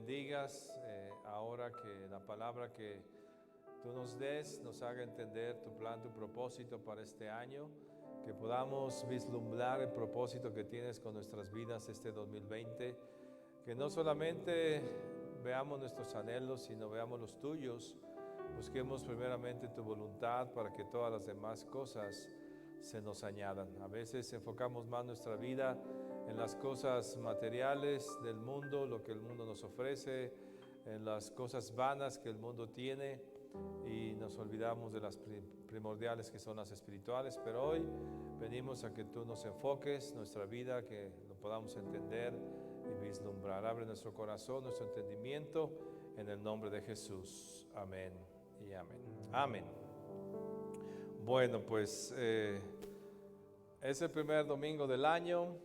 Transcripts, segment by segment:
bendigas ahora que la palabra que tú nos des nos haga entender tu plan, tu propósito para este año, que podamos vislumbrar el propósito que tienes con nuestras vidas este 2020, que no solamente veamos nuestros anhelos, sino veamos los tuyos. Busquemos primeramente tu voluntad para que todas las demás cosas se nos añadan. A veces enfocamos más nuestra vida en las cosas materiales del mundo, lo que el mundo nos ofrece, en las cosas vanas que el mundo tiene, y nos olvidamos de las primordiales que son las espirituales. Pero hoy venimos a que tú nos enfoques nuestra vida, que lo podamos entender y vislumbrar. Abre nuestro corazón, nuestro entendimiento, en el nombre de Jesús. Amén y amén. Amén. Bueno, pues es el primer domingo del año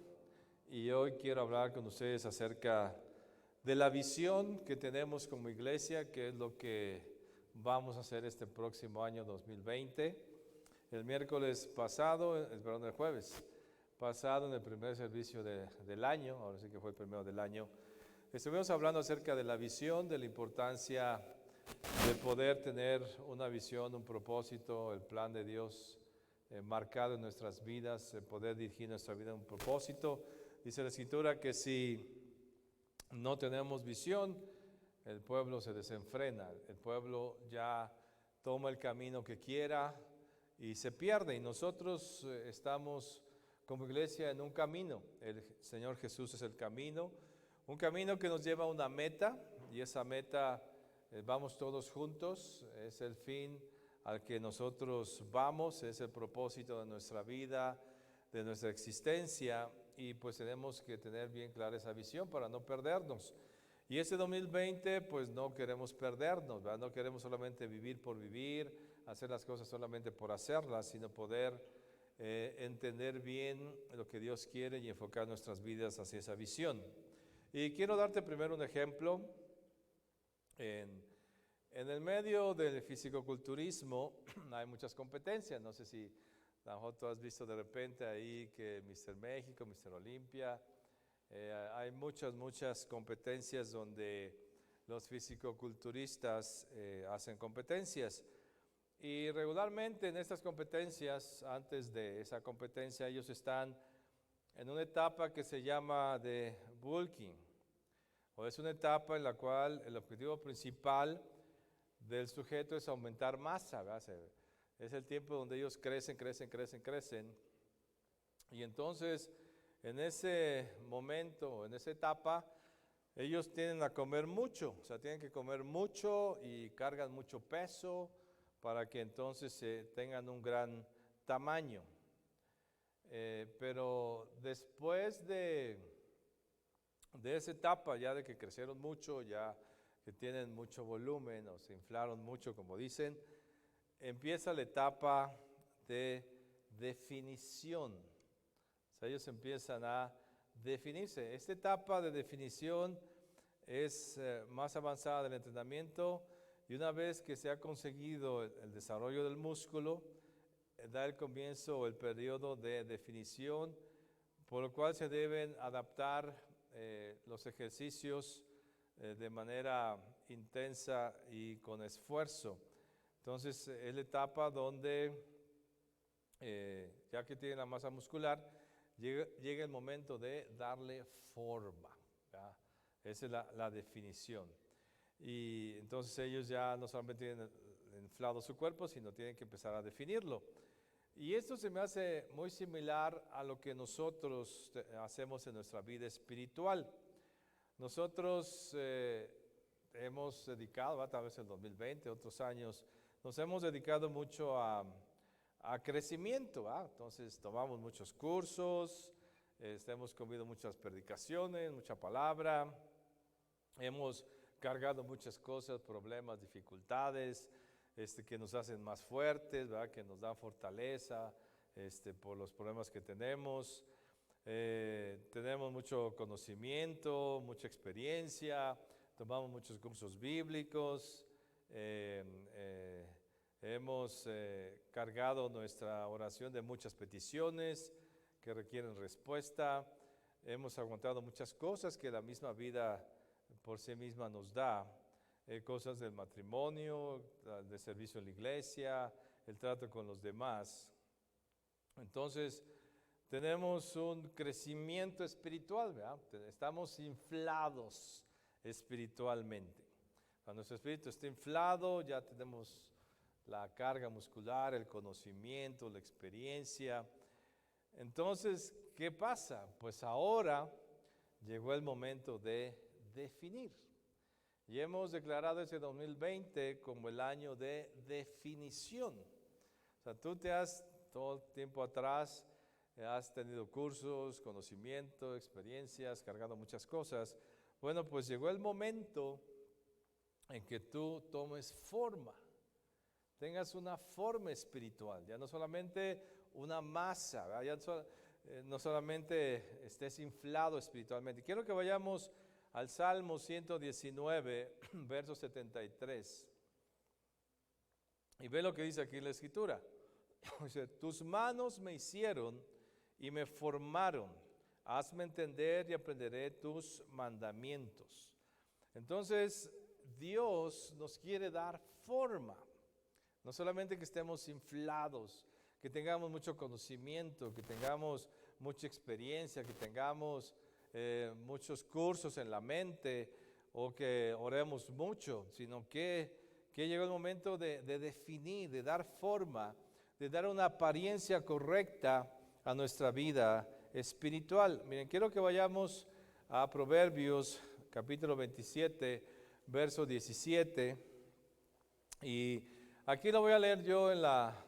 y hoy quiero hablar con ustedes acerca de la visión que tenemos como iglesia, que es lo que vamos a hacer este próximo año 2020. El miércoles pasado, perdón, el jueves pasado, en el primer servicio del año, ahora sí que fue el primero del año, estuvimos hablando acerca de la visión, de la importancia de poder tener una visión, un propósito, el plan de Dios marcado en nuestras vidas, poder dirigir nuestra vida en un propósito. Dice la Escritura que si no tenemos visión, el pueblo se desenfrena, el pueblo ya toma el camino que quiera y se pierde. Y nosotros estamos como iglesia en un camino. El Señor Jesús es el camino, un camino que nos lleva a una meta, y esa meta vamos todos juntos, es el fin al que nosotros vamos, es el propósito de nuestra vida, de nuestra existencia, y pues tenemos que tener bien clara esa visión para no perdernos. Y este 2020 pues no queremos perdernos, ¿verdad? No queremos solamente vivir por vivir, hacer las cosas solamente por hacerlas, sino poder entender bien lo que Dios quiere y enfocar nuestras vidas hacia esa visión. Y quiero darte primero un ejemplo. En el medio del fisicoculturismo hay muchas competencias. No sé si a lo mejor tú has visto de repente ahí que Mr. México, Mr. Olimpia, hay muchas competencias donde los fisicoculturistas hacen competencias. Y regularmente en estas competencias, antes de esa competencia, ellos están en una etapa que se llama de bulking, o es una etapa en la cual el objetivo principal del sujeto es aumentar masa, ¿verdad? Es el tiempo donde ellos crecen, y entonces en ese momento, en esa etapa, ellos tienden a comer mucho, o sea, tienen que comer mucho y cargan mucho peso para que entonces tengan un gran tamaño. Pero después de esa etapa, ya de que crecieron mucho, ya que tienen mucho volumen o se inflaron mucho, como dicen, empieza la etapa de definición. O sea, ellos empiezan a definirse. Esta etapa de definición es más avanzada del entrenamiento, y una vez que se ha conseguido el desarrollo del músculo, da el comienzo, el periodo de definición, por lo cual se deben adaptar los ejercicios de manera intensa y con esfuerzo. Entonces es la etapa donde, ya que tienen la masa muscular, llega el momento de darle forma, ¿verdad? Esa es la definición. Y entonces ellos ya no solamente tienen inflado su cuerpo, sino tienen que empezar a definirlo. Y esto se me hace muy similar a lo que nosotros hacemos en nuestra vida espiritual. Nosotros hemos dedicado, tal vez en 2020, otros años, nos hemos dedicado mucho a crecimiento, ¿verdad? Entonces tomamos muchos cursos, hemos comido muchas predicaciones, mucha palabra, hemos cargado muchas cosas, problemas, dificultades, que nos hacen más fuertes, ¿verdad? Que nos dan fortaleza por los problemas que tenemos. Tenemos mucho conocimiento, mucha experiencia, tomamos muchos cursos bíblicos, hemos cargado nuestra oración de muchas peticiones que requieren respuesta, hemos aguantado muchas cosas que la misma vida por sí misma nos da, cosas del matrimonio, de servicio en la iglesia, el trato con los demás. Entonces, tenemos un crecimiento espiritual, ¿verdad? Estamos inflados espiritualmente. Cuando nuestro espíritu está inflado, ya tenemos la carga muscular, el conocimiento, la experiencia. Entonces, ¿qué pasa? Pues ahora llegó el momento de definir. Y hemos declarado ese 2020 como el año de definición. O sea, tú todo el tiempo atrás, has tenido cursos, conocimiento, experiencias, cargado muchas cosas. Bueno, pues llegó el momento en que tú tomes forma, tengas una forma espiritual, ya no solamente una masa, ¿verdad? Ya no solamente estés inflado espiritualmente. Quiero que vayamos al Salmo 119, verso 73. Y ve lo que dice aquí la Escritura. Dice, tus manos me hicieron y me formaron. Hazme entender y aprenderé tus mandamientos. Entonces, Dios nos quiere dar forma. No solamente que estemos inflados, que tengamos mucho conocimiento, que tengamos mucha experiencia, que tengamos muchos cursos en la mente o que oremos mucho, sino que llegó el momento de definir, de dar forma, de dar una apariencia correcta a nuestra vida espiritual. Miren, quiero que vayamos a Proverbios capítulo 27, verso 17. Y aquí lo voy a leer yo en la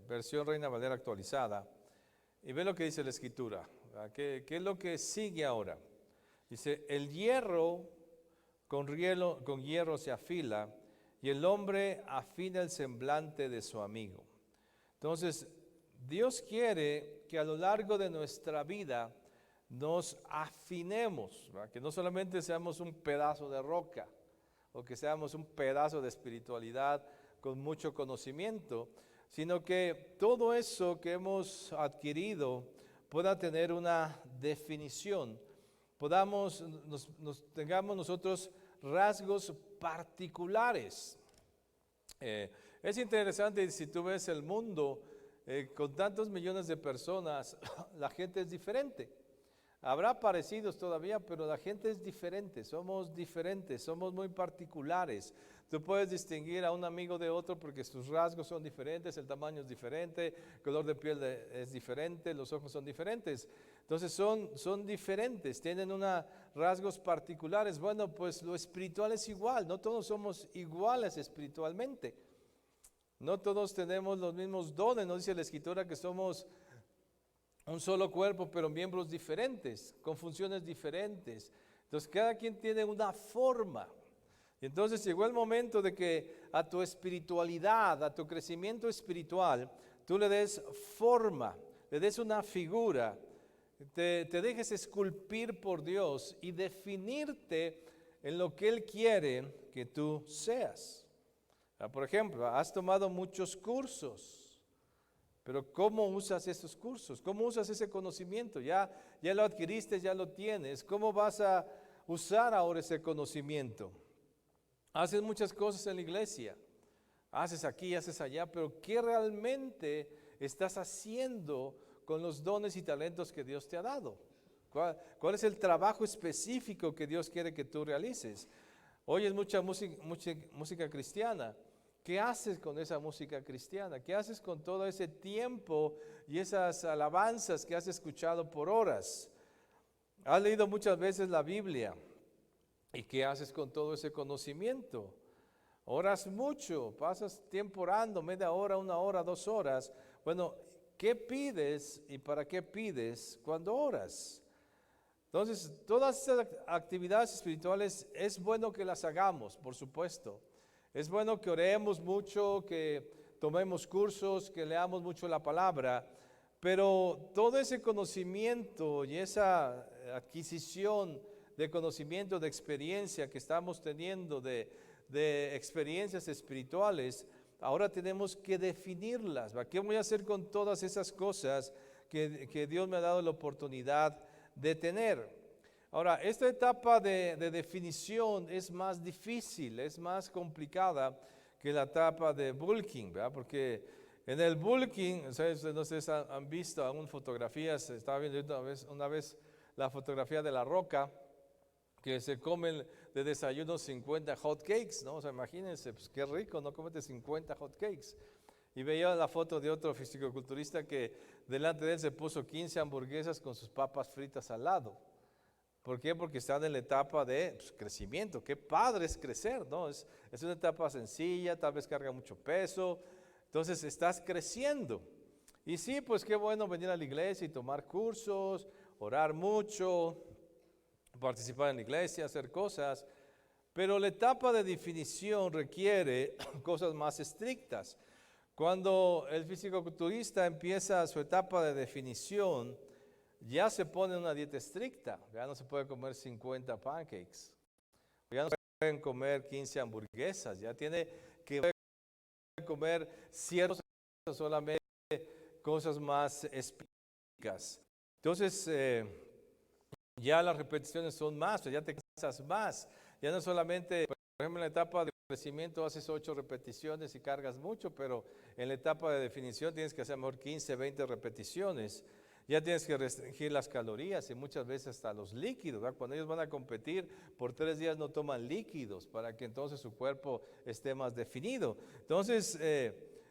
versión Reina Valera actualizada. Y ve lo que dice la Escritura. ¿Qué es lo que sigue ahora? Dice, el hierro con hierro se afila y el hombre afina el semblante de su amigo. Entonces, Dios quiere que a lo largo de nuestra vida nos afinemos, ¿verdad? Que no solamente seamos un pedazo de roca o que seamos un pedazo de espiritualidad con mucho conocimiento, sino que todo eso que hemos adquirido pueda tener una definición, tengamos nosotros rasgos particulares. Es interesante, si tú ves el mundo con tantos millones de personas, la gente es diferente. Habrá parecidos todavía, pero la gente es diferente, somos muy particulares. Tú puedes distinguir a un amigo de otro porque sus rasgos son diferentes, el tamaño es diferente, el color de piel es diferente, los ojos son diferentes. Entonces son diferentes, tienen rasgos particulares. Bueno, pues lo espiritual es igual, no todos somos iguales espiritualmente. No todos tenemos los mismos dones, nos dice la Escritura que somos un solo cuerpo, pero miembros diferentes, con funciones diferentes. Entonces cada quien tiene una forma. Y entonces llegó el momento de que a tu espiritualidad, a tu crecimiento espiritual, tú le des forma, le des una figura, te dejes esculpir por Dios y definirte en lo que Él quiere que tú seas. Por ejemplo, has tomado muchos cursos, pero ¿cómo usas esos cursos? ¿Cómo usas ese conocimiento? Ya lo adquiriste, ya lo tienes. ¿Cómo vas a usar ahora ese conocimiento? Haces muchas cosas en la iglesia, haces aquí, haces allá, pero ¿qué realmente estás haciendo con los dones y talentos que Dios te ha dado? ¿Cuál es el trabajo específico que Dios quiere que tú realices? Oyes mucha música cristiana. ¿Qué haces con esa música cristiana? ¿Qué haces con todo ese tiempo y esas alabanzas que has escuchado por horas? Has leído muchas veces la Biblia. ¿Y qué haces con todo ese conocimiento? Oras mucho, pasas tiempo orando, media hora, 1 hora, 2 horas. Bueno, ¿qué pides y para qué pides cuando oras? Entonces, todas esas actividades espirituales es bueno que las hagamos, por supuesto. Es bueno que oremos mucho, que tomemos cursos, que leamos mucho la palabra, pero todo ese conocimiento y esa adquisición de conocimiento, de experiencia que estamos teniendo, de experiencias espirituales, ahora tenemos que definirlas. ¿Qué voy a hacer con todas esas cosas que Dios me ha dado la oportunidad de tener? Ahora, esta etapa de definición es más difícil, es más complicada que la etapa de bulking, ¿verdad? Porque en el bulking, ¿sabes? No sé si han visto aún fotografías, estaba viendo una vez la fotografía de La Roca, que se comen de desayuno 50 hot cakes, ¿no? O sea, imagínense, pues qué rico, ¿no? Comete 50 hot cakes. Y veía la foto de otro fisicoculturista que delante de él se puso 15 hamburguesas con sus papas fritas al lado. ¿Por qué? Porque están en la etapa de crecimiento. Qué padre es crecer, ¿no? Es una etapa sencilla, tal vez carga mucho peso. Entonces estás creciendo. Y sí, pues qué bueno venir a la iglesia y tomar cursos, orar mucho, participar en la iglesia, hacer cosas. Pero la etapa de definición requiere cosas más estrictas. Cuando el fisicoculturista empieza su etapa de definición, ya se pone una dieta estricta. Ya no se puede comer 50 pancakes. Ya no se pueden comer 15 hamburguesas. Ya tiene que comer ciertas solamente cosas más específicas. Entonces, ya las repeticiones son más, ya te cansas más. Ya no solamente, por ejemplo, en la etapa de crecimiento haces 8 repeticiones y cargas mucho, pero en la etapa de definición tienes que hacer mejor 15, 20 repeticiones. Ya tienes que restringir las calorías y muchas veces hasta los líquidos, ¿verdad? Cuando ellos van a competir, por 3 días no toman líquidos para que entonces su cuerpo esté más definido. Entonces,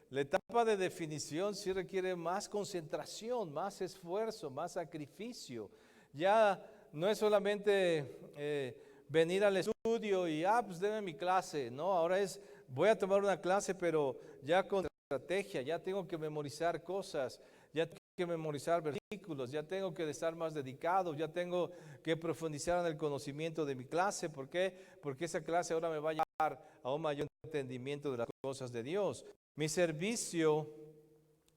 la etapa de definición sí requiere más concentración, más esfuerzo, más sacrificio. Ya no es solamente venir al estudio y, pues deme mi clase, no, ahora es, voy a tomar una clase, pero ya con estrategia, ya tengo que memorizar cosas, ya tengo que memorizar versículos, ya tengo que estar más dedicado, ya tengo que profundizar en el conocimiento de mi clase. ¿Por qué? Porque esa clase ahora me va a llevar a un mayor entendimiento de las cosas de Dios. Mi servicio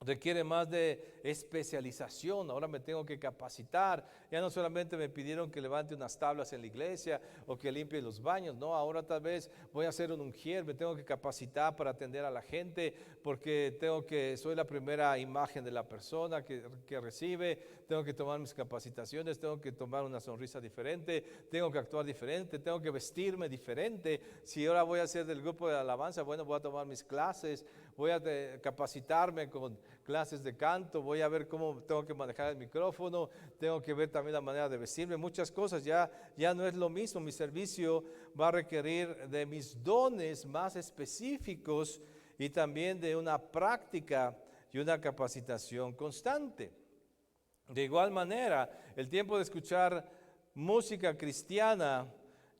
requiere más de especialización. Ahora me tengo que capacitar. Ya no solamente me pidieron que levante unas tablas en la iglesia o que limpie los baños. No, ahora tal vez voy a hacer un ujier. Me tengo que capacitar para atender a la gente porque soy la primera imagen de la persona que recibe. Tengo que tomar mis capacitaciones. Tengo que tomar una sonrisa diferente. Tengo que actuar diferente. Tengo que vestirme diferente. Si ahora voy a ser del grupo de alabanza, bueno, voy a tomar mis clases. Voy a capacitarme con clases de canto, voy a ver cómo tengo que manejar el micrófono, tengo que ver también la manera de vestirme, muchas cosas, ya no es lo mismo. Mi servicio va a requerir de mis dones más específicos y también de una práctica y una capacitación constante. De igual manera, el tiempo de escuchar música cristiana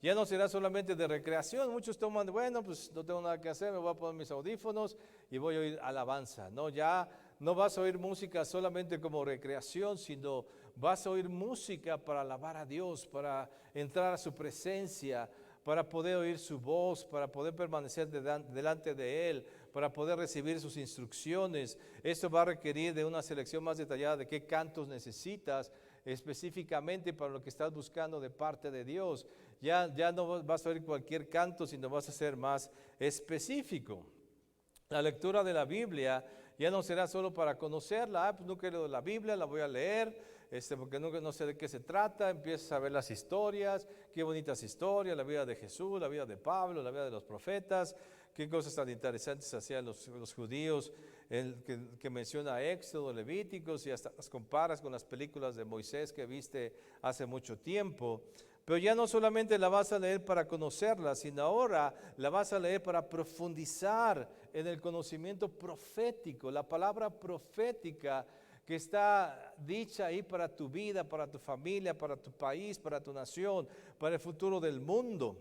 ya no será solamente de recreación. Muchos toman, bueno, pues no tengo nada que hacer, me voy a poner mis audífonos y voy a oír alabanza. No, ya no vas a oír música solamente como recreación, sino vas a oír música para alabar a Dios, para entrar a su presencia, para poder oír su voz, para poder permanecer delante de Él, para poder recibir sus instrucciones. Esto va a requerir de una selección más detallada de qué cantos necesitas específicamente para lo que estás buscando de parte de Dios. Ya no vas a oír cualquier canto, sino vas a ser más específico. La lectura de la Biblia ya no será solo para conocerla. Pues nunca he leído la Biblia, la voy a leer, porque no sé de qué se trata. Empiezas a ver las historias, qué bonitas historias, la vida de Jesús, la vida de Pablo, la vida de los profetas, qué cosas tan interesantes hacían los judíos, que menciona Éxodo, Levíticos, y hasta las comparas con las películas de Moisés que viste hace mucho tiempo. Pero ya no solamente la vas a leer para conocerla, sino ahora la vas a leer para profundizar en el conocimiento profético, la palabra profética que está dicha ahí para tu vida, para tu familia, para tu país, para tu nación, para el futuro del mundo.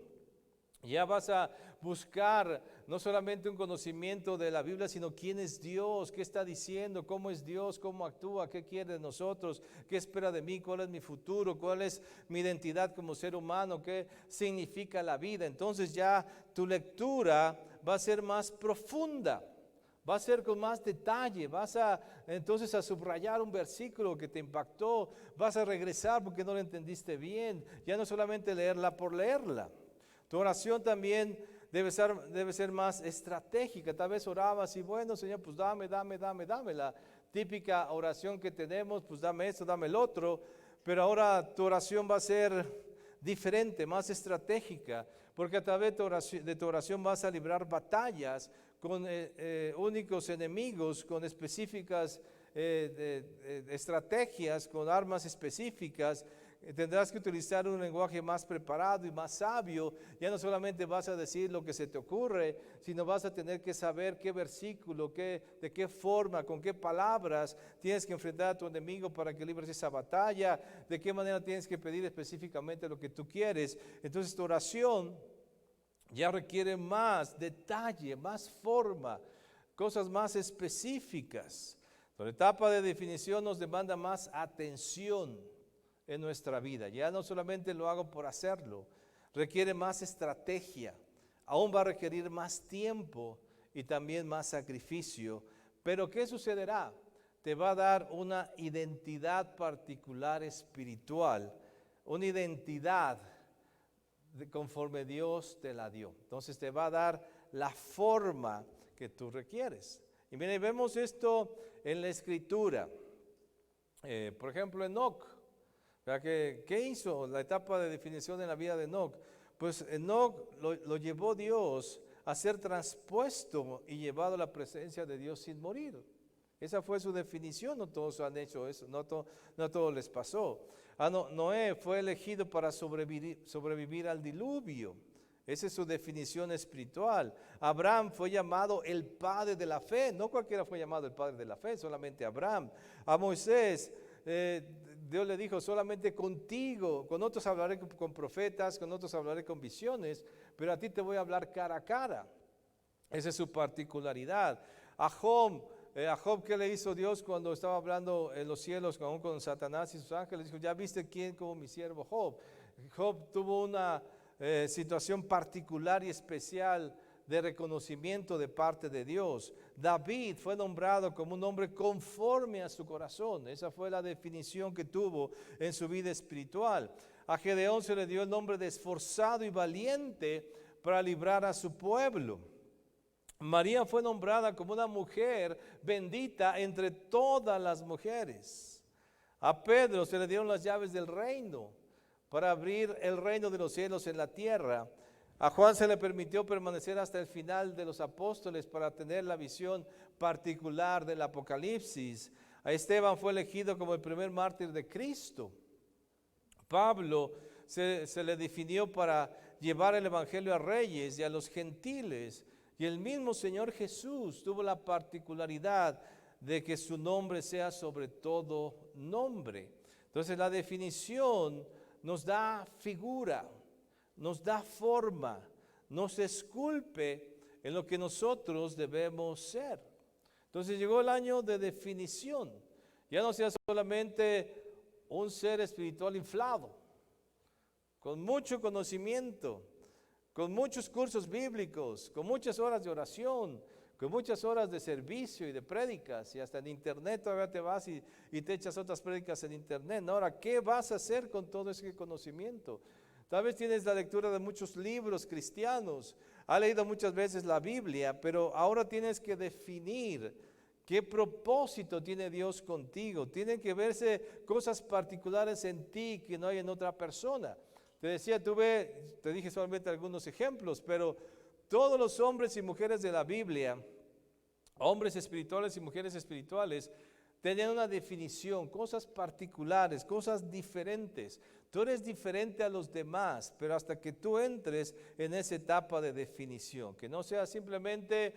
Ya vas a buscar no solamente un conocimiento de la Biblia, sino quién es Dios, qué está diciendo, cómo es Dios, cómo actúa, qué quiere de nosotros, qué espera de mí, cuál es mi futuro, cuál es mi identidad como ser humano, qué significa la vida. Entonces ya tu lectura va a ser más profunda, va a ser con más detalle, vas entonces a subrayar un versículo que te impactó, vas a regresar porque no lo entendiste bien, ya no solamente leerla por leerla. Tu oración también debe ser más estratégica. Tal vez orabas y bueno, Señor, pues dame. La típica oración que tenemos, pues dame esto, dame el otro. Pero ahora tu oración va a ser diferente, más estratégica, porque a través de tu oración vas a librar batallas con únicos enemigos, con específicas estrategias, con armas específicas. Tendrás que utilizar un lenguaje más preparado y más sabio. Ya no solamente vas a decir lo que se te ocurre, sino vas a tener que saber qué versículo, de qué forma, con qué palabras tienes que enfrentar a tu enemigo para que libres esa batalla, de qué manera tienes que pedir específicamente lo que tú quieres. Entonces tu oración ya requiere más detalle, más forma, cosas más específicas. La etapa de definición nos demanda más atención en nuestra vida. Ya no solamente lo hago por hacerlo, requiere más estrategia, aún va a requerir más tiempo y también más sacrificio. Pero ¿qué sucederá? Te va a dar una identidad particular espiritual, una identidad conforme Dios te la dio. Entonces te va a dar la forma que tú requieres. Y miren, vemos esto en la Escritura. Por ejemplo, Enoc. ¿Qué hizo la etapa de definición en la vida de Enoc? Pues Enoc lo llevó Dios a ser transpuesto y llevado a la presencia de Dios sin morir. Esa fue su definición. No todos han hecho eso, no todos les pasó. Noé fue elegido para sobrevivir al diluvio. Esa es su definición espiritual. Abraham fue llamado el padre de la fe. No cualquiera fue llamado el padre de la fe, solamente Abraham. A Moisés, Dios le dijo, solamente contigo, con otros hablaré con profetas, con otros hablaré con visiones, pero a ti te voy a hablar cara a cara. Esa es su particularidad. A Job, ¿qué le hizo Dios cuando estaba hablando en los cielos con Satanás y sus ángeles? Dijo, ¿ya viste quién como mi siervo Job? Job tuvo una situación particular y especial de reconocimiento de parte de Dios. David fue nombrado como un hombre conforme a su corazón. Esa fue la definición que tuvo en su vida espiritual. A Gedeón se le dio el nombre de esforzado y valiente para librar a su pueblo. María fue nombrada como una mujer bendita entre todas las mujeres. A Pedro se le dieron las llaves del reino para abrir el reino de los cielos en la tierra. A Juan se le permitió permanecer hasta el final de los apóstoles para tener la visión particular del Apocalipsis. A Esteban fue elegido como el primer mártir de Cristo. Pablo se le definió para llevar el evangelio a reyes y a los gentiles. Y el mismo Señor Jesús tuvo la particularidad de que su nombre sea sobre todo nombre. Entonces la definición nos da figura, nos da forma, nos esculpe en lo que nosotros debemos ser. Entonces llegó el año de definición. Ya no sea solamente un ser espiritual inflado, con mucho conocimiento, con muchos cursos bíblicos, con muchas horas de oración, con muchas horas de servicio y de prédicas, y hasta en internet todavía te vas y te echas otras prédicas en internet. Ahora, ¿qué vas a hacer con todo ese conocimiento? Tal vez tienes la lectura de muchos libros cristianos, has leído muchas veces la Biblia, pero ahora tienes que definir qué propósito tiene Dios contigo. Tienen que verse cosas particulares en ti que no hay en otra persona. Te decía, te dije solamente algunos ejemplos, pero todos los hombres y mujeres de la Biblia, hombres espirituales y mujeres espirituales, tenían una definición, cosas particulares, cosas diferentes. Tú eres diferente a los demás, pero hasta que tú entres en esa etapa de definición, que no sea simplemente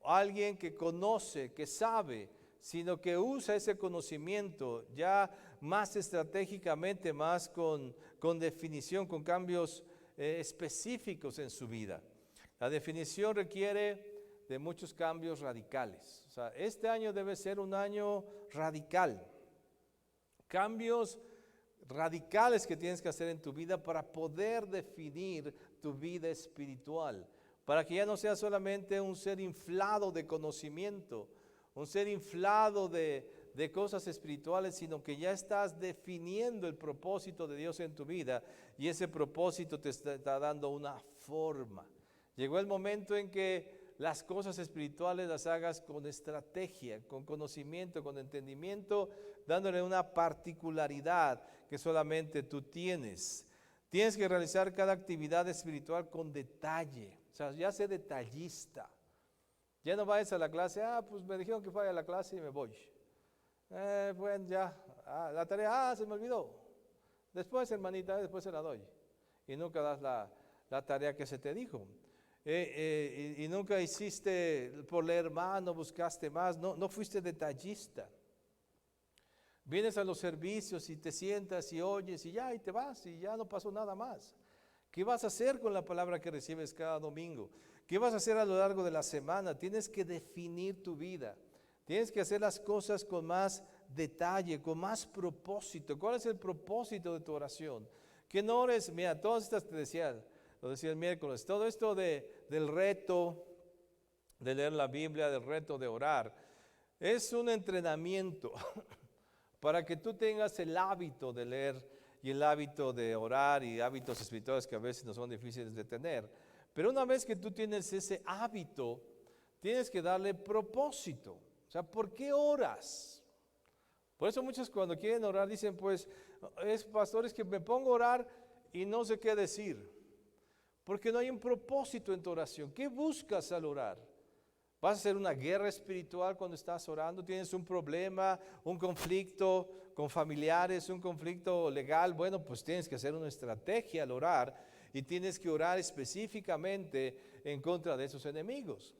alguien que conoce, que sabe, sino que usa ese conocimiento ya más estratégicamente, más con definición, con cambios específicos en su vida. La definición requiere de muchos cambios radicales. O sea, este año debe ser un año radical. Cambios radicales que tienes que hacer en tu vida para poder definir tu vida espiritual. Para que ya no seas solamente un ser inflado de conocimiento, un ser inflado de cosas espirituales, sino que ya estás definiendo el propósito de Dios en tu vida y ese propósito te está dando una forma. Llegó el momento en que las cosas espirituales las hagas con estrategia, con conocimiento, con entendimiento, dándole una particularidad que solamente tú tienes. Tienes que realizar cada actividad espiritual con detalle. O sea, ya sé detallista. Ya no vayas a la clase, pues me dijeron que vaya a la clase y me voy. Bueno, ya, la tarea, se me olvidó. Después, hermanita, después se la doy. Y nunca das la tarea que se te dijo. Y nunca hiciste por leer más, no buscaste más, no fuiste detallista. Vienes a los servicios y te sientas y oyes y ya, y te vas y ya no pasó nada más. ¿Qué vas a hacer con la palabra que recibes cada domingo? ¿Qué vas a hacer a lo largo de la semana? Tienes que definir tu vida. Tienes que hacer las cosas con más detalle, con más propósito. ¿Cuál es el propósito de tu oración? Que no ores, mira, todas estas te decía, lo decía el miércoles, todo esto del reto de leer la Biblia, del reto de orar, es un entrenamiento para que tú tengas el hábito de leer y el hábito de orar y hábitos espirituales que a veces no son difíciles de tener. Pero una vez que tú tienes ese hábito, tienes que darle propósito. O sea, ¿por qué oras? Por eso muchos cuando quieren orar dicen, pues, pastores, que me pongo a orar y no sé qué decir. Porque no hay un propósito en tu oración. ¿Qué buscas al orar? ¿Vas a hacer una guerra espiritual cuando estás orando? ¿Tienes un problema, un conflicto con familiares, un conflicto legal? Bueno, pues tienes que hacer una estrategia al orar y tienes que orar específicamente en contra de esos enemigos.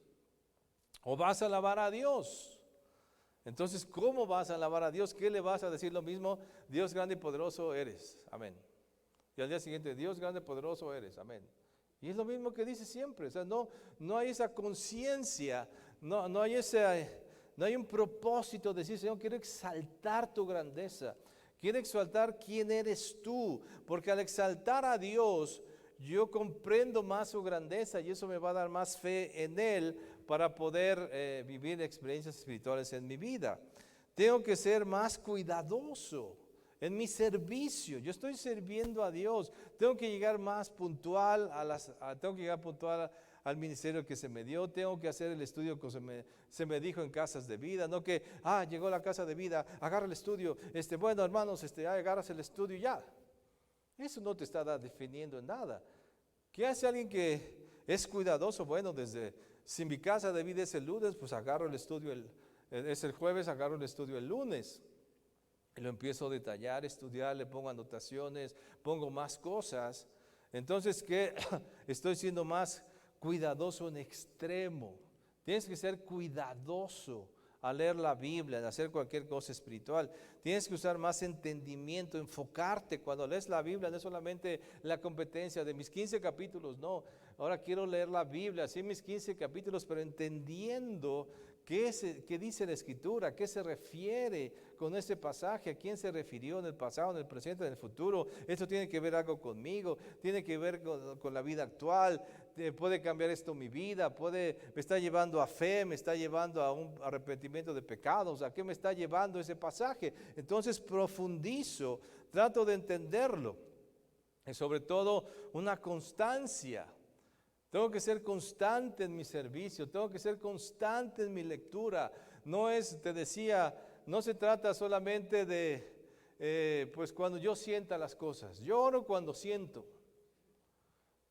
¿O vas a alabar a Dios? Entonces, ¿cómo vas a alabar a Dios? ¿Qué le vas a decir? Lo mismo, Dios grande y poderoso eres. Amén. Y al día siguiente, Dios grande y poderoso eres. Amén. Y es lo mismo que dice siempre. O sea, no hay esa conciencia, no hay un propósito de decir, Señor, quiero exaltar tu grandeza. Quiero exaltar quién eres tú. Porque al exaltar a Dios, yo comprendo más su grandeza y eso me va a dar más fe en Él para poder vivir experiencias espirituales en mi vida. Tengo que ser más cuidadoso en mi servicio. Yo estoy sirviendo a Dios. Tengo que llegar más puntual al ministerio que se me dio. Tengo que hacer el estudio que se me dijo en casas de vida. No que, llegó la casa de vida, agarra el estudio. Bueno, hermanos, agarras el estudio y ya. Eso no te está definiendo en nada. ¿Qué hace alguien que es cuidadoso? Bueno, si mi casa de vida es el lunes, pues agarro el estudio, es el jueves, agarro el estudio el lunes. Y lo empiezo a detallar, estudiar, le pongo anotaciones, pongo más cosas. Entonces, ¿qué? Estoy siendo más cuidadoso en extremo. Tienes que ser cuidadoso al leer la Biblia, en hacer cualquier cosa espiritual. Tienes que usar más entendimiento, enfocarte. Cuando lees la Biblia no es solamente la competencia de mis 15 capítulos, no. Ahora quiero leer la Biblia, sí mis 15 capítulos, pero entendiendo qué dice la Escritura, a qué se refiere con este pasaje, a quién se refirió en el pasado, en el presente, en el futuro. Esto tiene que ver algo conmigo, tiene que ver con la vida actual. Puede cambiar esto mi vida, me está llevando a fe, me está llevando a un arrepentimiento de pecados. ¿A qué me está llevando ese pasaje? Entonces profundizo, trato de entenderlo. Y sobre todo una constancia. Tengo que ser constante en mi servicio, tengo que ser constante en mi lectura. Te decía, no se trata solamente de, pues cuando yo sienta las cosas. Yo oro cuando siento.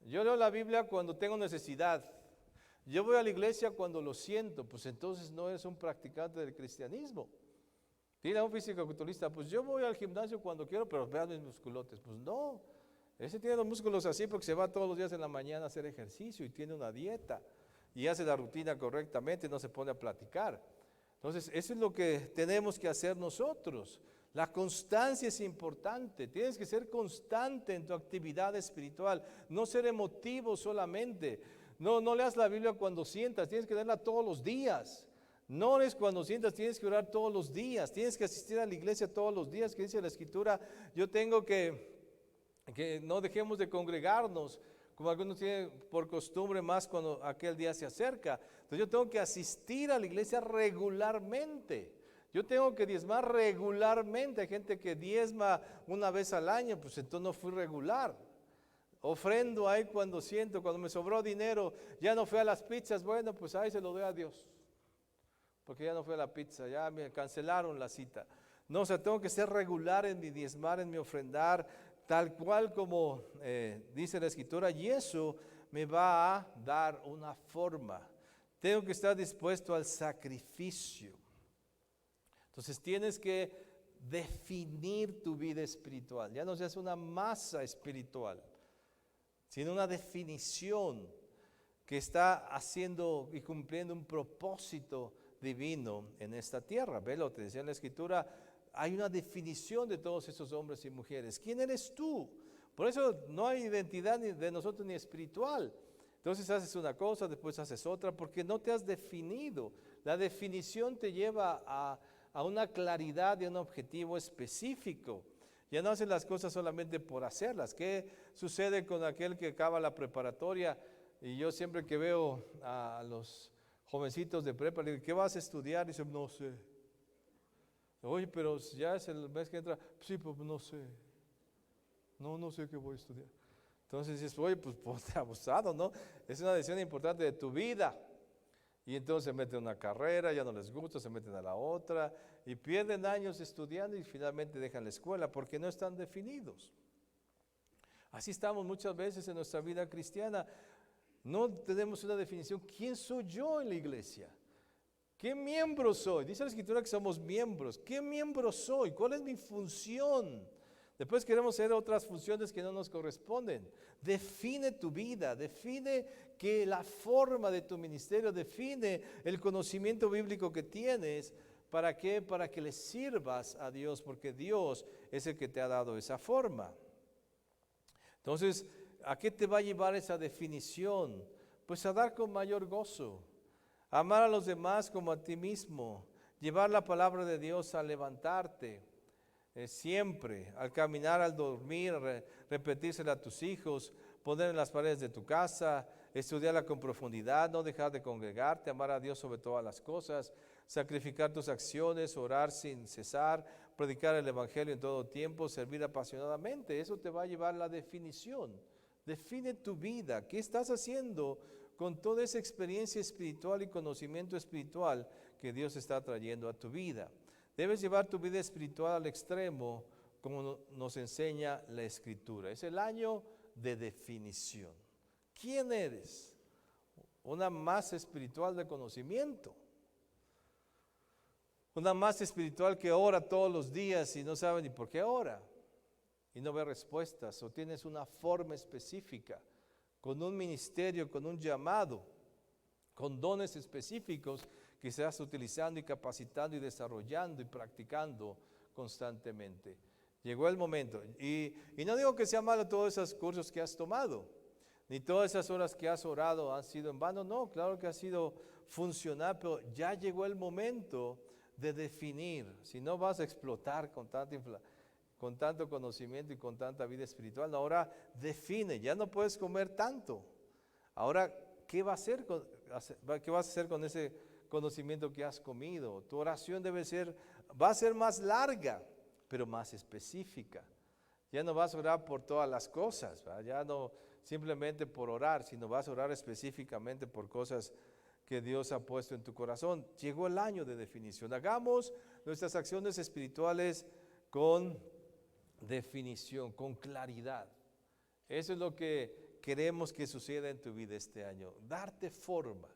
Yo leo la Biblia cuando tengo necesidad. Yo voy a la iglesia cuando lo siento. Pues entonces no eres un practicante del cristianismo. Dile a un fisicoculturista, pues yo voy al gimnasio cuando quiero, pero vean mis musculotes. Pues no. Ese tiene los músculos así porque se va todos los días en la mañana a hacer ejercicio y tiene una dieta y hace la rutina correctamente y no se pone a platicar. Entonces, eso es lo que tenemos que hacer nosotros. La constancia es importante. Tienes que ser constante en tu actividad espiritual, no ser emotivo solamente. No leas la Biblia cuando sientas, tienes que leerla todos los días. No ores cuando sientas, tienes que orar todos los días. Tienes que asistir a la iglesia todos los días, que dice la Escritura. Yo tengo que no dejemos de congregarnos, como algunos tienen por costumbre más cuando aquel día se acerca. Entonces yo tengo que asistir a la iglesia regularmente. Yo tengo que diezmar regularmente. Hay gente que diezma una vez al año, pues entonces no fui regular. Ofrendo ahí cuando me sobró dinero, ya no fui a las pizzas, bueno, pues ahí se lo doy a Dios. Porque ya no fui a la pizza, ya me cancelaron la cita. No, o sea, tengo que ser regular en mi diezmar, en mi ofrendar. tal cual como dice la Escritura, y eso me va a dar una forma. Tengo que estar dispuesto al sacrificio. Entonces tienes que definir tu vida espiritual. Ya no seas una masa espiritual, sino una definición que está haciendo y cumpliendo un propósito divino en esta tierra. Ve lo que decía en la Escritura, hay una definición de todos esos hombres y mujeres. ¿Quién eres tú? Por eso no hay identidad ni de nosotros ni espiritual. Entonces haces una cosa, después haces otra, porque no te has definido. La definición te lleva a una claridad y a un objetivo específico. Ya no haces las cosas solamente por hacerlas. ¿Qué sucede con aquel que acaba la preparatoria? Y yo siempre que veo a los jovencitos de prepa, le digo, ¿qué vas a estudiar? Y dicen, no sé. Oye, pero ya es el mes que entra. Sí, pues no sé. No sé qué voy a estudiar. Entonces dices, oye, pues ponte abusado, ¿no? Es una decisión importante de tu vida. Y entonces se meten a una carrera, ya no les gusta, se meten a la otra y pierden años estudiando y finalmente dejan la escuela porque no están definidos. Así estamos muchas veces en nuestra vida cristiana. No tenemos una definición. ¿Quién soy yo en la iglesia? ¿Qué miembro soy? Dice la Escritura que somos miembros. ¿Qué miembro soy? ¿Cuál es mi función? Después queremos hacer otras funciones que no nos corresponden. Define tu vida, define que la forma de tu ministerio, define el conocimiento bíblico que tienes. ¿Para qué? Para que le sirvas a Dios, porque Dios es el que te ha dado esa forma. Entonces, ¿a qué te va a llevar esa definición? Pues a dar con mayor gozo, a amar a los demás como a ti mismo, llevar la palabra de Dios al levantarte, siempre, al caminar, al dormir, repetírsela a tus hijos, poner en las paredes de tu casa, estudiarla con profundidad, no dejar de congregarte, amar a Dios sobre todas las cosas, sacrificar tus acciones, orar sin cesar, predicar el evangelio en todo tiempo, servir apasionadamente. Eso te va a llevar a la definición. Define tu vida. ¿Qué estás haciendo con toda esa experiencia espiritual y conocimiento espiritual que Dios está trayendo a tu vida? Debes llevar tu vida espiritual al extremo, como nos enseña la Escritura. Es el año de definición. ¿Quién eres? Una masa espiritual de conocimiento. Una masa espiritual que ora todos los días y no sabe ni por qué ora. Y no ve respuestas. O tienes una forma específica, con un ministerio, con un llamado, con dones específicos que estás utilizando y capacitando y desarrollando y practicando constantemente. Llegó el momento. Y no digo que sea malo todos esos cursos que has tomado, ni todas esas horas que has orado han sido en vano. No, claro que ha sido funcional, pero ya llegó el momento de definir. Si no vas a explotar con tanto conocimiento y con tanta vida espiritual, ahora define. Ya no puedes comer tanto. Ahora, ¿qué vas a hacer con ese conocimiento que has comido? Tu oración va a ser más larga, pero más específica. Ya no vas a orar por todas las cosas, ¿verdad? Ya no simplemente por orar, sino vas a orar específicamente por cosas que Dios ha puesto en tu corazón. Llegó el año de definición. Hagamos nuestras acciones espirituales con definición, con claridad. Eso es lo que queremos que suceda en tu vida este año. Darte forma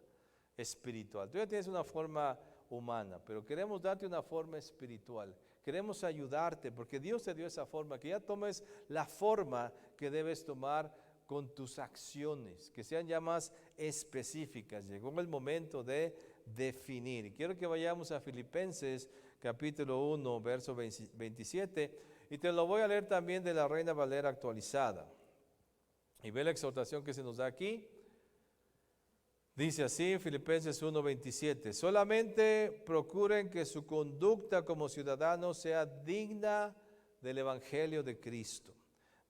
espiritual. Tú ya tienes una forma humana, pero queremos darte una forma espiritual. Queremos ayudarte porque Dios te dio esa forma, que ya tomes la forma que debes tomar con tus acciones, que sean ya más específicas. Llegó el momento de definir. Quiero que vayamos a Filipenses capítulo 1, verso 27, y te lo voy a leer también de la Reina Valera actualizada. Y ve la exhortación que se nos da aquí. Dice así, Filipenses 1:27, solamente procuren que su conducta como ciudadanos sea digna del Evangelio de Cristo,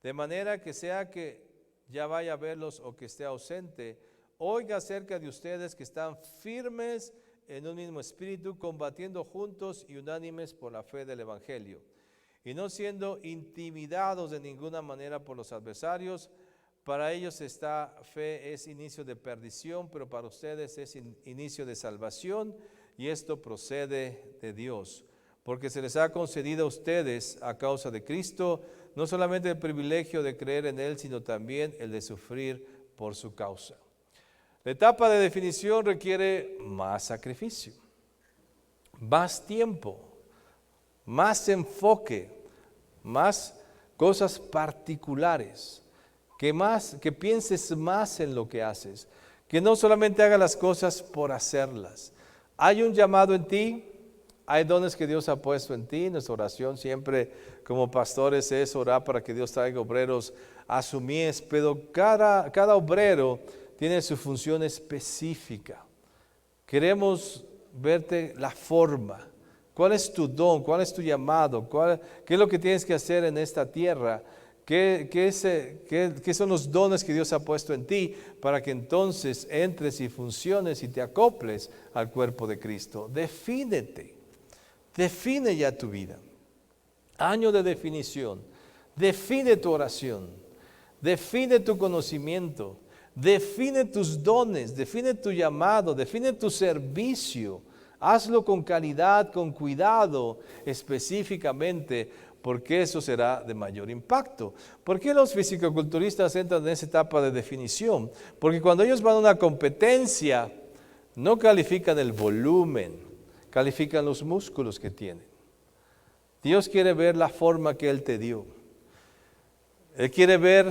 de manera que sea que ya vaya a verlos o que esté ausente, oiga acerca de ustedes que están firmes en un mismo espíritu, combatiendo juntos y unánimes por la fe del Evangelio, y no siendo intimidados de ninguna manera por los adversarios. Para ellos esta fe es inicio de perdición, pero para ustedes es inicio de salvación, y esto procede de Dios, porque se les ha concedido a ustedes, a causa de Cristo, no solamente el privilegio de creer en Él, sino también el de sufrir por su causa. La etapa de definición requiere más sacrificio, más tiempo, más enfoque, más cosas particulares, que pienses más en lo que haces, que no solamente hagas las cosas por hacerlas. Hay un llamado en ti, hay dones que Dios ha puesto en ti. Nuestra oración siempre como pastores es orar para que Dios traiga obreros a su mies, pero cada obrero tiene su función específica. Queremos verte la forma. ¿Cuál es tu don? ¿Cuál es tu llamado? ¿Qué es lo que tienes que hacer en esta tierra? ¿Qué son los dones que Dios ha puesto en ti para que entonces entres y funciones y te acoples al cuerpo de Cristo? Defínete. Define ya tu vida. Año de definición. Define tu oración. Define tu conocimiento. Define tus dones. Define tu llamado. Define tu servicio. Hazlo con calidad, con cuidado, específicamente, porque eso será de mayor impacto. ¿Por qué los fisicoculturistas entran en esa etapa de definición? Porque cuando ellos van a una competencia, no califican el volumen, califican los músculos que tienen. Dios quiere ver la forma que Él te dio. Él quiere ver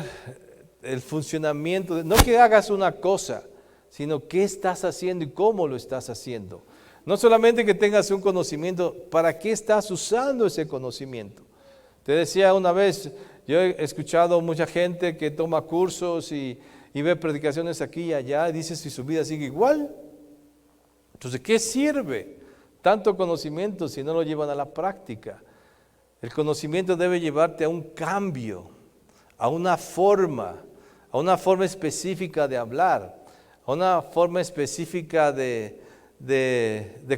el funcionamiento, no que hagas una cosa, sino qué estás haciendo y cómo lo estás haciendo. No solamente que tengas un conocimiento, ¿para qué estás usando ese conocimiento? Te decía una vez, yo he escuchado mucha gente que toma cursos y ve predicaciones aquí y allá y dice si su vida sigue igual. Entonces, ¿qué sirve tanto conocimiento si no lo llevan a la práctica? El conocimiento debe llevarte a un cambio, a una forma específica de hablar, a una forma específica de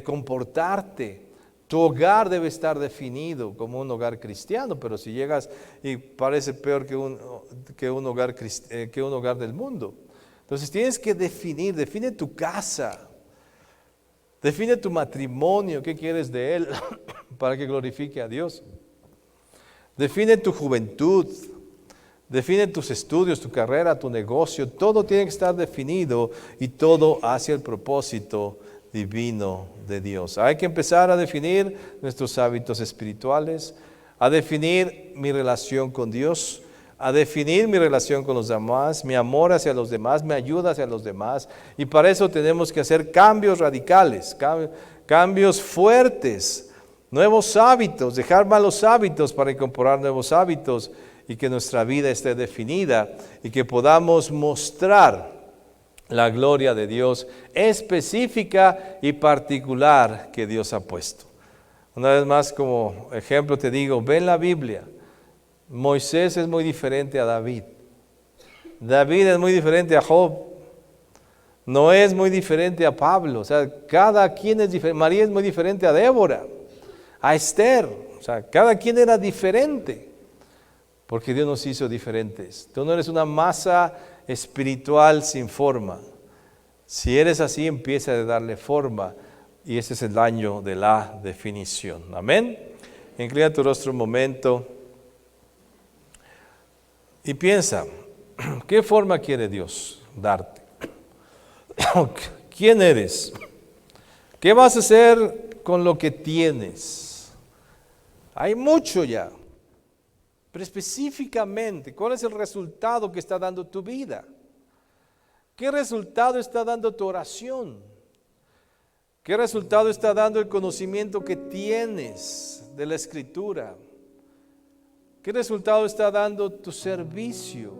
comportarte. Tu hogar debe estar definido como un hogar cristiano, pero si llegas y parece peor que un hogar del mundo. Entonces tienes que define tu casa, define tu matrimonio, qué quieres de él para que glorifique a Dios. Define tu juventud, define tus estudios, tu carrera, tu negocio, todo tiene que estar definido y todo hacia el propósito divino de Dios. Hay que empezar a definir nuestros hábitos espirituales, a definir mi relación con Dios, a definir mi relación con los demás, mi amor hacia los demás, mi ayuda hacia los demás. Y para eso tenemos que hacer cambios radicales, cambios fuertes, nuevos hábitos, dejar malos hábitos para incorporar nuevos hábitos y que nuestra vida esté definida y que podamos mostrar la gloria de Dios específica y particular que Dios ha puesto. Una vez más, como ejemplo te digo, ve en la Biblia, Moisés es muy diferente a David. David es muy diferente a Job. Noé es muy diferente a Pablo. O sea, cada quien es diferente. María es muy diferente a Débora, a Esther. O sea, cada quien era diferente. Porque Dios nos hizo diferentes. Tú no eres una masa espiritual sin forma. Si eres así, empieza a darle forma. Y ese es el año de la definición. Amén. Inclina tu rostro un momento. Y piensa, ¿qué forma quiere Dios darte? ¿Quién eres? ¿Qué vas a hacer con lo que tienes? Hay mucho ya. Pero específicamente, ¿cuál es el resultado que está dando tu vida? ¿Qué resultado está dando tu oración? ¿Qué resultado está dando el conocimiento que tienes de la Escritura? ¿Qué resultado está dando tu servicio?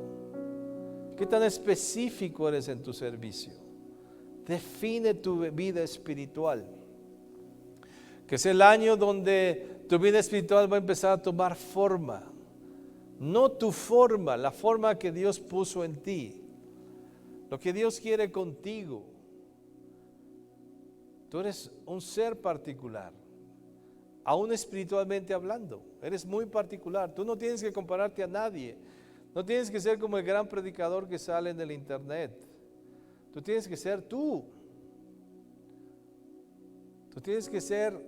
¿Qué tan específico eres en tu servicio? Define tu vida espiritual. Que es el año donde tu vida espiritual va a empezar a tomar forma. No tu forma, la forma que Dios puso en ti. Lo que Dios quiere contigo. Tú eres un ser particular, aún espiritualmente hablando. Eres muy particular. Tú no tienes que compararte a nadie. No tienes que ser como el gran predicador que sale en el internet. Tú tienes que ser tú. Tú tienes que ser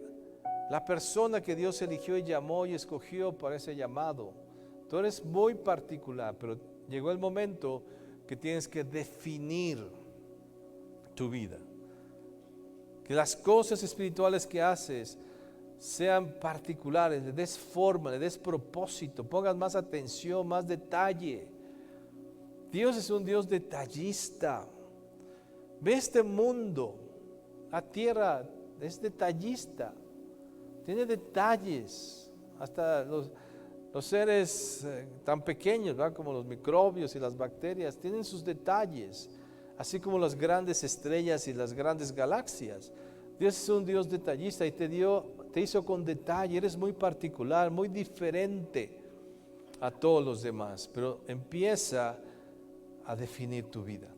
la persona que Dios eligió y llamó y escogió para ese llamado. Tú eres muy particular, pero llegó el momento que tienes que definir tu vida. Que las cosas espirituales que haces sean particulares, le des forma, le des propósito, pongas más atención, más detalle. Dios es un Dios detallista. Ve este mundo, la tierra es detallista, tiene detalles, hasta los seres tan pequeños, ¿verdad? Como los microbios y las bacterias, tienen sus detalles, así como las grandes estrellas y las grandes galaxias. Dios es un Dios detallista y te hizo con detalle, eres muy particular, muy diferente a todos los demás, pero empieza a definir tu vida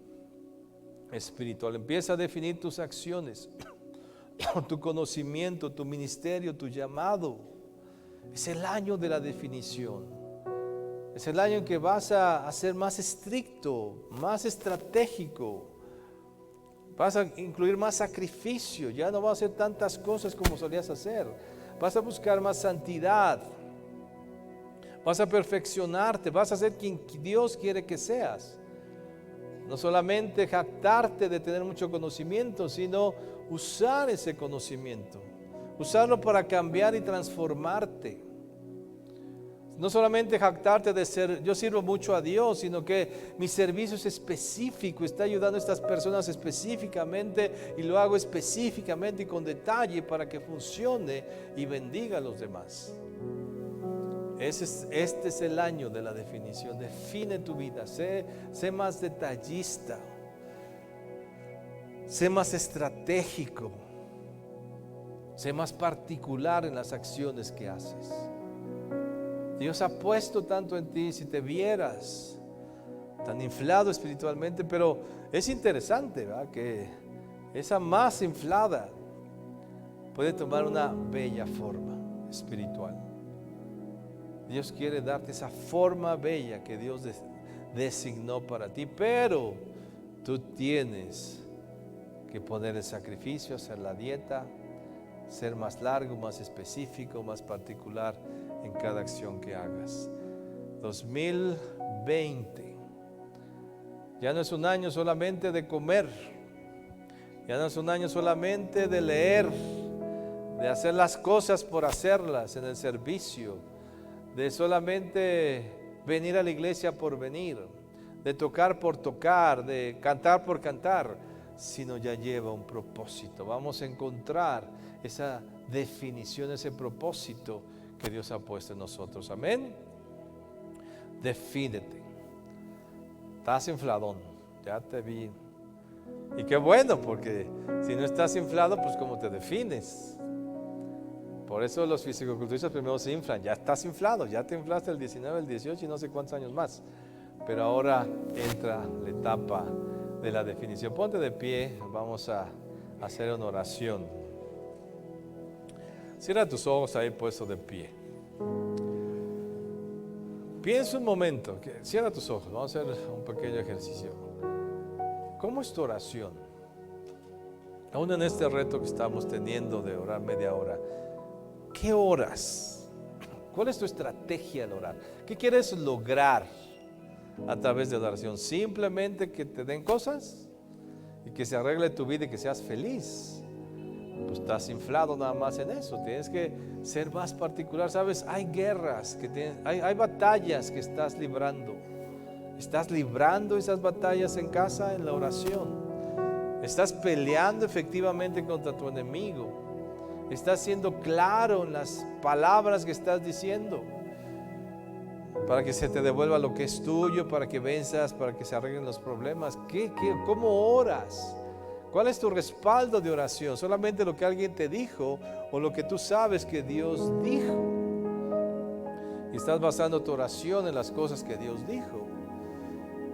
espiritual, empieza a definir tus acciones, tu conocimiento, tu ministerio, tu llamado. Es el año de la definición, es el año en que vas a ser más estricto, más estratégico, vas a incluir más sacrificio, ya no vas a hacer tantas cosas como solías hacer, vas a buscar más santidad, vas a perfeccionarte, vas a ser quien Dios quiere que seas. No solamente jactarte de tener mucho conocimiento, sino usar ese conocimiento, usarlo para cambiar y transformarte. No solamente jactarte de ser, yo sirvo mucho a Dios, sino que mi servicio es específico, está ayudando a estas personas específicamente y lo hago específicamente y con detalle para que funcione y bendiga a los demás. Este es el año de la definición. Define tu vida, sé más detallista, sé más estratégico, sé más particular en las acciones que haces. Dios ha puesto tanto en ti, si te vieras tan inflado espiritualmente, pero es interesante, ¿verdad? Que esa masa inflada puede tomar una bella forma espiritual. Dios quiere darte esa forma bella que Dios designó para ti, pero tú tienes que poner el sacrificio, hacer la dieta, ser más largo, más específico, más particular en cada acción que hagas. 2020 ya no es un año solamente de comer, ya no es un año solamente de leer, de hacer las cosas por hacerlas en el servicio, de solamente venir a la iglesia por venir, de tocar por tocar, de cantar por cantar, sino ya lleva un propósito. Vamos a encontrar esa definición, ese propósito que Dios ha puesto en nosotros. Amén. Defínete. Estás infladón, ya te vi. Y qué bueno, porque si no estás inflado, pues ¿cómo te defines? Por eso los fisicoculturistas primero se inflan. Ya estás inflado, ya te inflaste el 19, el 18 y no sé cuántos años más. Pero ahora entra la etapa de la definición. Ponte de pie, vamos a hacer una oración. Cierra tus ojos ahí puesto de pie. Piensa un momento, cierra tus ojos, vamos a hacer un pequeño ejercicio. ¿Cómo es tu oración? Aún en este reto que estamos teniendo de orar media hora, ¿qué oras? ¿Cuál es tu estrategia al orar? ¿Qué quieres lograr a través de la oración? ¿Simplemente que te den cosas y que se arregle tu vida y que seas feliz? Pues estás inflado nada más en eso. Tienes que ser más particular. Sabes, hay guerras hay batallas que estás librando. Estás librando esas batallas en casa, en la oración. Estás peleando efectivamente contra tu enemigo. Estás siendo claro en las palabras que estás diciendo para que se te devuelva lo que es tuyo, para que venzas, para que se arreglen los problemas. ¿Cómo oras? ¿Cuál es tu respaldo de oración? ¿Solamente lo que alguien te dijo o lo que tú sabes que Dios dijo? Y estás basando tu oración en las cosas que Dios dijo.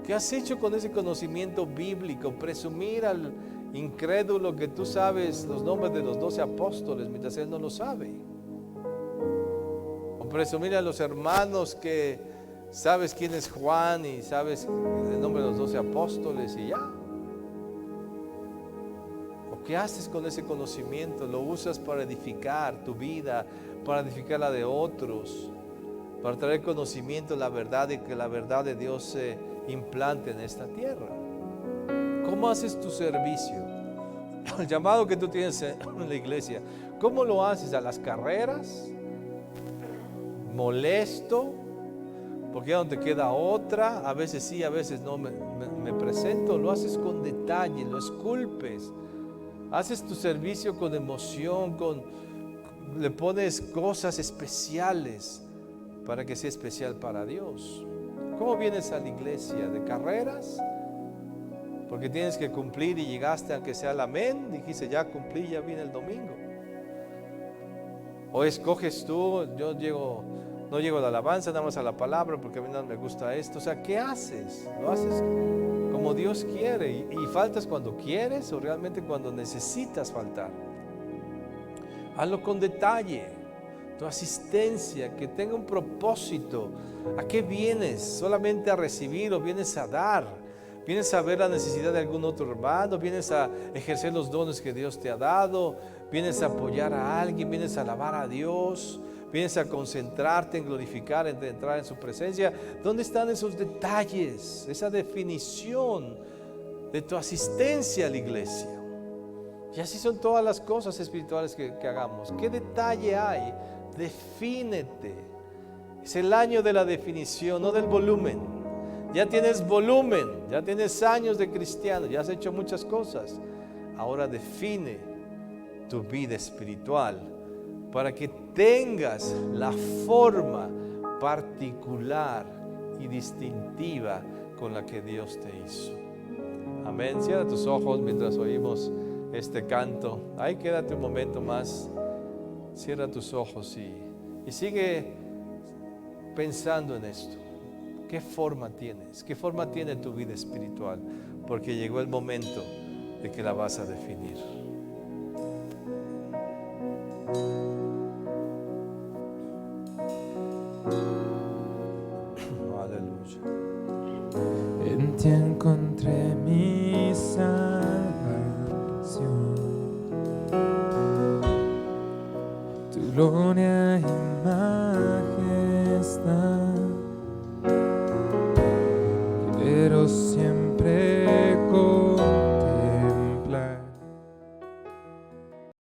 ¿Qué has hecho con ese conocimiento bíblico? Presumir al incrédulo que tú sabes los nombres de los 12 apóstoles mientras él no lo sabe. O presumir a los hermanos que sabes quién es Juan y sabes el nombre de los 12 apóstoles y ya. ¿O qué haces con ese conocimiento? ¿Lo usas para edificar tu vida, para edificar la de otros? para traer conocimiento de la verdad y que la verdad de Dios se implante en esta tierra. ¿Cómo haces tu servicio? El llamado que tú tienes en la iglesia, ¿cómo lo haces? ¿A las carreras? ¿Molesto? Porque ya no te queda otra. A veces sí, a veces no me presento. Lo haces con detalle, lo esculpes. Haces tu servicio con emoción, le pones cosas especiales para que sea especial para Dios. ¿Cómo vienes a la iglesia? ¿De carreras? Porque tienes que cumplir y llegaste aunque sea el amén. Dijiste, ya cumplí, ya viene el domingo. O escoges tú, no llego a la alabanza, nada más a la palabra porque a mí no me gusta esto. O sea, ¿qué haces? ¿Lo haces como Dios quiere? ¿Y faltas cuando quieres o realmente cuando necesitas faltar? Hazlo con detalle. Tu asistencia, que tenga un propósito. ¿A qué vienes? ¿Solamente a recibir o vienes a dar? ¿Vienes a ver la necesidad de algún otro hermano? ¿Vienes a ejercer los dones que Dios te ha dado? ¿Vienes a apoyar a alguien? ¿Vienes a alabar a Dios? ¿Vienes a concentrarte en glorificar, en entrar en su presencia? ¿Dónde están esos detalles? Esa definición de tu asistencia a la iglesia. Y así son todas las cosas espirituales que hagamos. ¿Qué detalle hay? Defínete. Es el año de la definición, no del volumen. Ya tienes volumen, ya tienes años de cristiano, ya has hecho muchas cosas. Ahora define tu vida espiritual para que tengas la forma particular y distintiva con la que Dios te hizo. Amén. Cierra tus ojos mientras oímos este canto. Ahí quédate un momento más. Cierra tus ojos y sigue pensando en esto. ¿Qué forma tienes? ¿Qué forma tiene tu vida espiritual? Porque llegó el momento de que la vas a definir. Aleluya. En ti encontré mi salvación. Tu gloria y majestad quiero siempre conocer.